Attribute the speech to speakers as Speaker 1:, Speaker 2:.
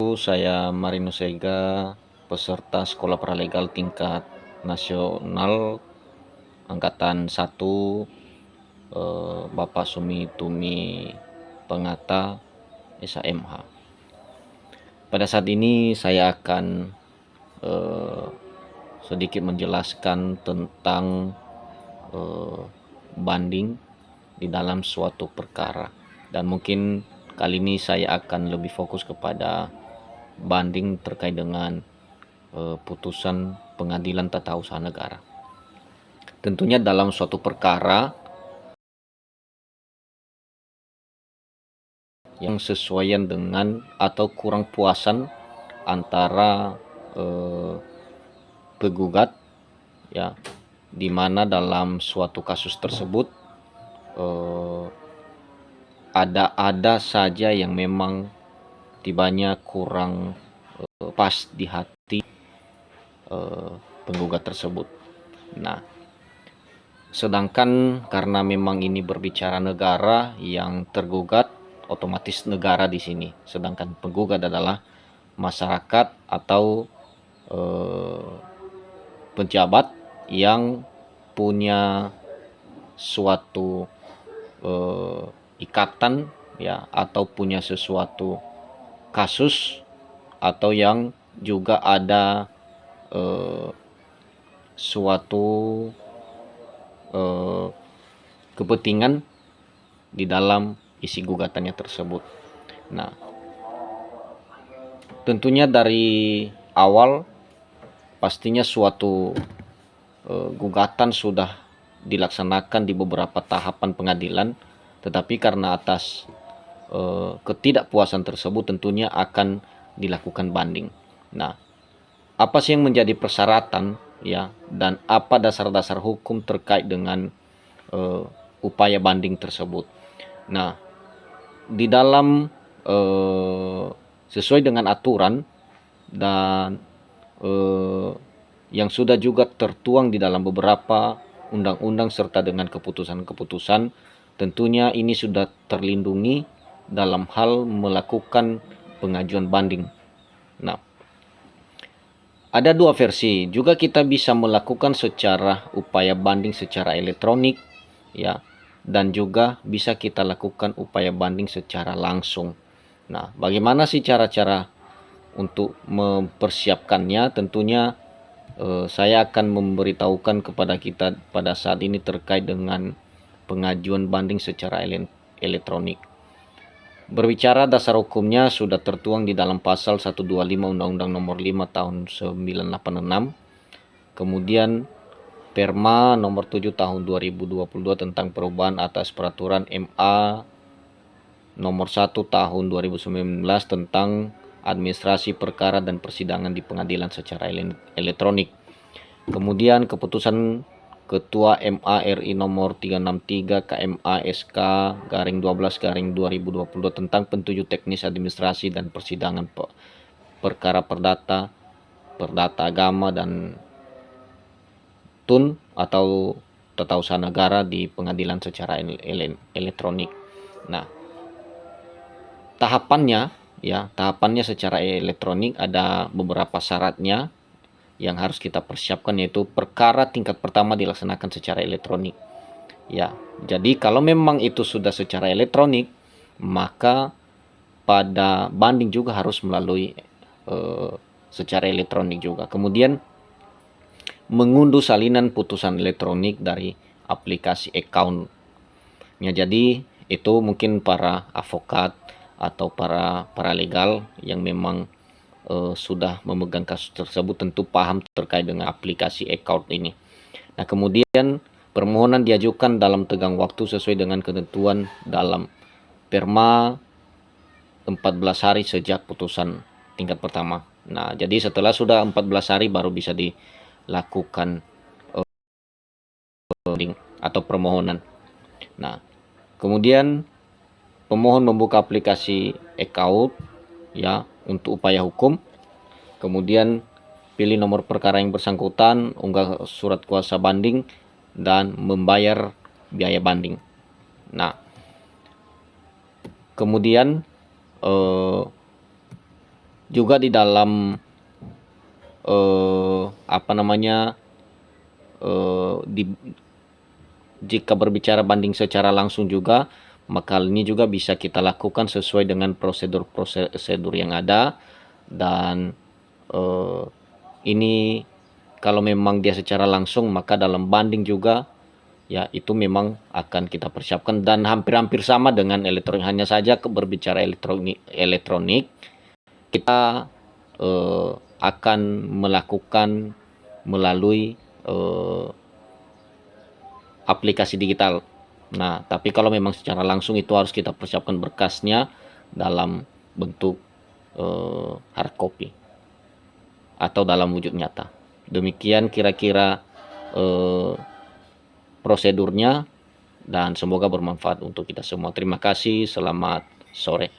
Speaker 1: Saya Marinus Ega, peserta Sekolah Paralegal tingkat nasional angkatan 1, Bapak Sumi Tumi Pengata SHMH. Pada saat ini saya akan sedikit menjelaskan tentang banding di dalam suatu perkara, dan mungkin kali ini saya akan lebih fokus kepada banding terkait dengan putusan pengadilan tata usaha negara. Tentunya dalam suatu perkara yang sesuaian dengan atau kurang puasan antara penggugat, ya, di mana dalam suatu kasus tersebut ada saja yang memang tibanya kurang pas di hati penggugat tersebut. Nah, sedangkan karena memang ini berbicara negara, yang tergugat otomatis negara di sini, sedangkan penggugat adalah masyarakat atau pejabat yang punya suatu ikatan, ya, atau punya sesuatu kasus, atau yang juga ada suatu kepentingan di dalam isi gugatannya tersebut. Nah, tentunya dari awal pastinya suatu gugatan sudah dilaksanakan di beberapa tahapan pengadilan, tetapi karena atas ketidakpuasan tersebut tentunya akan dilakukan banding. Nah, apa sih yang menjadi persyaratan, ya, dan apa dasar-dasar hukum terkait dengan upaya banding tersebut? Nah, di dalam sesuai dengan aturan dan yang sudah juga tertuang di dalam beberapa undang-undang serta dengan keputusan-keputusan, tentunya ini sudah terlindungi dalam hal melakukan pengajuan banding. Nah, ada dua versi juga, kita bisa melakukan secara upaya banding secara elektronik, ya, dan juga bisa kita lakukan upaya banding secara langsung. Nah, bagaimana sih cara-cara untuk mempersiapkannya? Tentunya saya akan memberitahukan kepada kita pada saat ini terkait dengan pengajuan banding secara elektronik. Berbicara dasar hukumnya sudah tertuang di dalam pasal 125 Undang-Undang Nomor 5 Tahun 1986. Kemudian Perma Nomor 7 Tahun 2022 tentang perubahan atas peraturan MA Nomor 1 Tahun 2019 tentang administrasi perkara dan persidangan di pengadilan secara elektronik. Kemudian keputusan Ketua MA RI nomor 363 KMA SK garing 12 garing 2022 tentang petunjuk teknis administrasi dan persidangan perkara perdata agama dan TUN atau tata usaha negara di pengadilan secara elektronik. Nah, tahapannya secara elektronik ada beberapa syaratnya yang harus kita persiapkan, yaitu perkara tingkat pertama dilaksanakan secara elektronik. Ya, jadi kalau memang itu sudah secara elektronik, maka pada banding juga harus melalui secara elektronik juga. Kemudian mengunduh salinan putusan elektronik dari aplikasi account-nya. Jadi itu mungkin para advokat atau para paralegal yang memang sudah memegang kasus tersebut tentu paham terkait dengan aplikasi account ini. Nah, kemudian permohonan diajukan dalam tenggang waktu sesuai dengan ketentuan dalam Perma 14 hari sejak putusan tingkat pertama. Nah, jadi setelah sudah 14 hari baru bisa dilakukan atau permohonan. Nah, kemudian pemohon membuka aplikasi account, ya, untuk upaya hukum. Kemudian pilih nomor perkara yang bersangkutan, unggah surat kuasa banding, dan membayar biaya banding. Nah, kemudian juga di dalam apa namanya jika berbicara banding secara langsung juga, maka hal ini juga bisa kita lakukan sesuai dengan prosedur-prosedur yang ada. Dan ini kalau memang dia secara langsung, maka dalam banding juga ya itu memang akan kita persiapkan, dan hampir-hampir sama dengan elektronik. Hanya saja berbicara elektronik kita akan melakukan melalui aplikasi digital. Nah, tapi kalau memang secara langsung itu harus kita persiapkan berkasnya dalam bentuk hard copy atau dalam wujud nyata. Demikian kira-kira prosedurnya, dan semoga bermanfaat untuk kita semua. Terima kasih, selamat sore.